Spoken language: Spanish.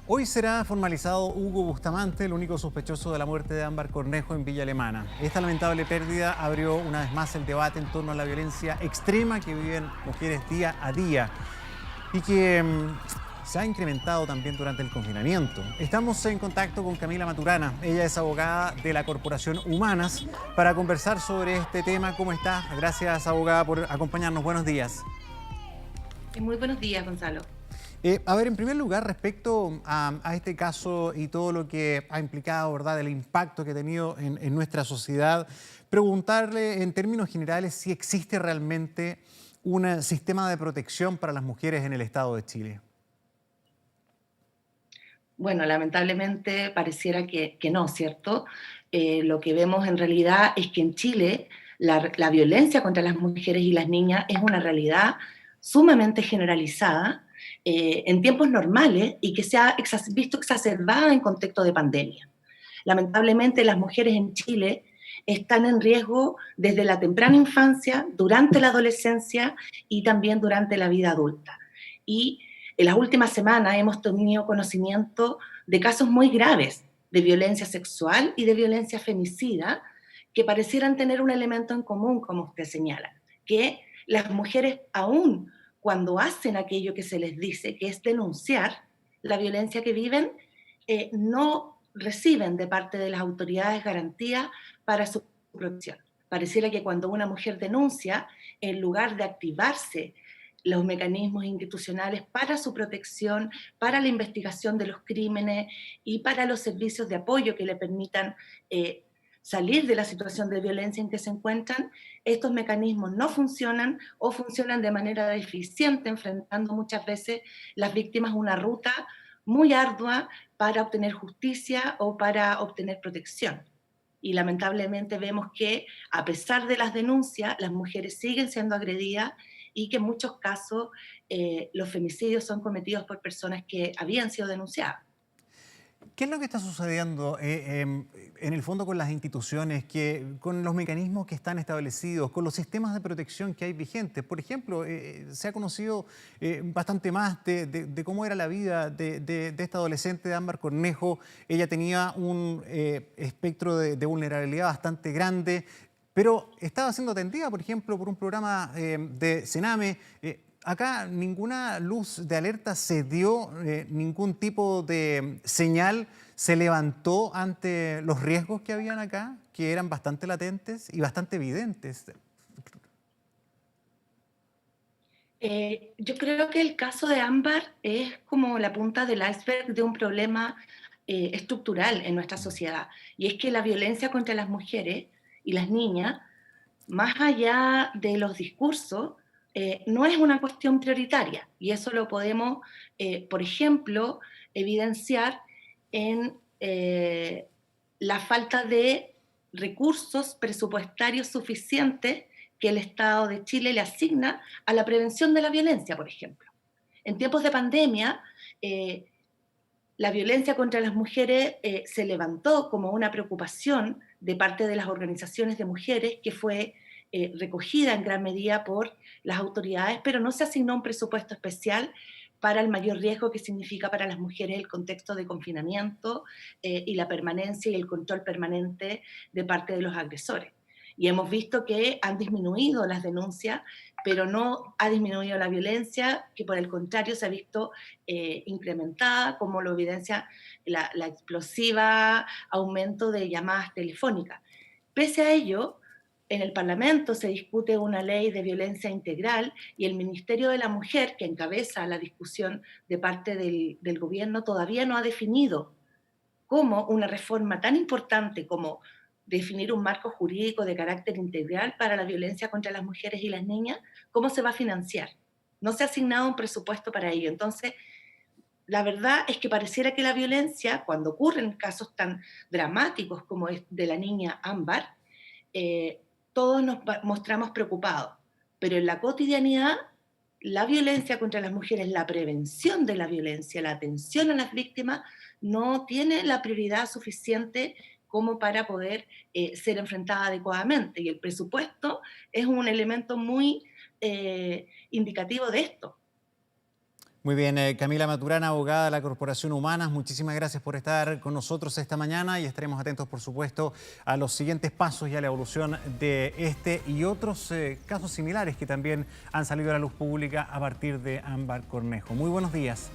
Hoy será formalizado Hugo Bustamante, el único sospechoso de la muerte de Ámbar Cornejo en Villa Alemana. Esta lamentable pérdida abrió una vez más el debate en torno a la violencia extrema que viven mujeres día a día y que se ha incrementado también durante el confinamiento. Estamos en contacto con Camila Maturana. Ella es abogada de la Corporación Humanas para conversar sobre este tema. ¿Cómo está? Gracias, abogada, por acompañarnos. Buenos días. Muy buenos días, Gonzalo. En primer lugar, respecto a este caso y todo lo que ha implicado, ¿verdad?, el impacto que ha tenido en nuestra sociedad, preguntarle en términos generales si existe realmente un sistema de protección para las mujeres en el Estado de Chile. Bueno, lamentablemente pareciera que no, ¿cierto? Lo que vemos en realidad es que en Chile la violencia contra las mujeres y las niñas es una realidad sumamente generalizada en tiempos normales y que se ha visto exacerbada en contexto de pandemia. Lamentablemente las mujeres en Chile están en riesgo desde la temprana infancia, durante la adolescencia y también durante la vida adulta. Y en las últimas semanas hemos tenido conocimiento de casos muy graves de violencia sexual y de violencia femicida que parecieran tener un elemento en común, como usted señala, que las mujeres aún cuando hacen aquello que se les dice, que es denunciar la violencia que viven, no reciben de parte de las autoridades garantías para su protección. Pareciera que cuando una mujer denuncia, en lugar de activarse los mecanismos institucionales para su protección, para la investigación de los crímenes y para los servicios de apoyo que le permitan salir de la situación de violencia en que se encuentran, estos mecanismos no funcionan o funcionan de manera deficiente, enfrentando muchas veces las víctimas una ruta muy ardua para obtener justicia o para obtener protección. Y lamentablemente vemos que a pesar de las denuncias, las mujeres siguen siendo agredidas y que en muchos casos los femicidios son cometidos por personas que habían sido denunciadas. ¿Qué es lo que está sucediendo en el fondo con las instituciones, con los mecanismos que están establecidos, con los sistemas de protección que hay vigentes? Por ejemplo, se ha conocido bastante más de cómo era la vida de esta adolescente de Ámbar Cornejo. Ella tenía un espectro de vulnerabilidad bastante grande, pero estaba siendo atendida, por ejemplo, por un programa de Sename. Acá ninguna luz de alerta se dio, ningún tipo de señal se levantó ante los riesgos que habían acá, que eran bastante latentes y bastante evidentes. Yo creo que el caso de Ámbar es como la punta del iceberg de un problema estructural en nuestra sociedad. Y es que la violencia contra las mujeres y las niñas, más allá de los discursos, no es una cuestión prioritaria. Y eso lo podemos, por ejemplo, evidenciar en la falta de recursos presupuestarios suficientes que el Estado de Chile le asigna a la prevención de la violencia, por ejemplo. En tiempos de pandemia, eh, la violencia contra las mujeres se levantó como una preocupación de parte de las organizaciones de mujeres que fue recogida en gran medida por las autoridades, pero no se asignó un presupuesto especial para el mayor riesgo que significa para las mujeres el contexto de confinamiento y la permanencia y el control permanente de parte de los agresores. Y hemos visto que han disminuido las denuncias, pero no ha disminuido la violencia, que por el contrario se ha visto incrementada, como lo evidencia la explosiva aumento de llamadas telefónicas. Pese a ello, en el Parlamento se discute una ley de violencia integral y el Ministerio de la Mujer, que encabeza la discusión de parte del gobierno, todavía no ha definido cómo una reforma tan importante como definir un marco jurídico de carácter integral para la violencia contra las mujeres y las niñas, cómo se va a financiar. No se ha asignado un presupuesto para ello. Entonces, la verdad es que pareciera que la violencia, cuando ocurren casos tan dramáticos como es de la niña Ámbar, eh, todos nos mostramos preocupados, pero en la cotidianidad, la violencia contra las mujeres, la prevención de la violencia, la atención a las víctimas, no tiene la prioridad suficiente como para poder ser enfrentada adecuadamente. Y el presupuesto es un elemento muy indicativo de esto. Muy bien, Camila Maturana, abogada de la Corporación Humanas, muchísimas gracias por estar con nosotros esta mañana y estaremos atentos, por supuesto, a los siguientes pasos y a la evolución de este y otros casos similares que también han salido a la luz pública a partir de Ámbar Cornejo. Muy buenos días.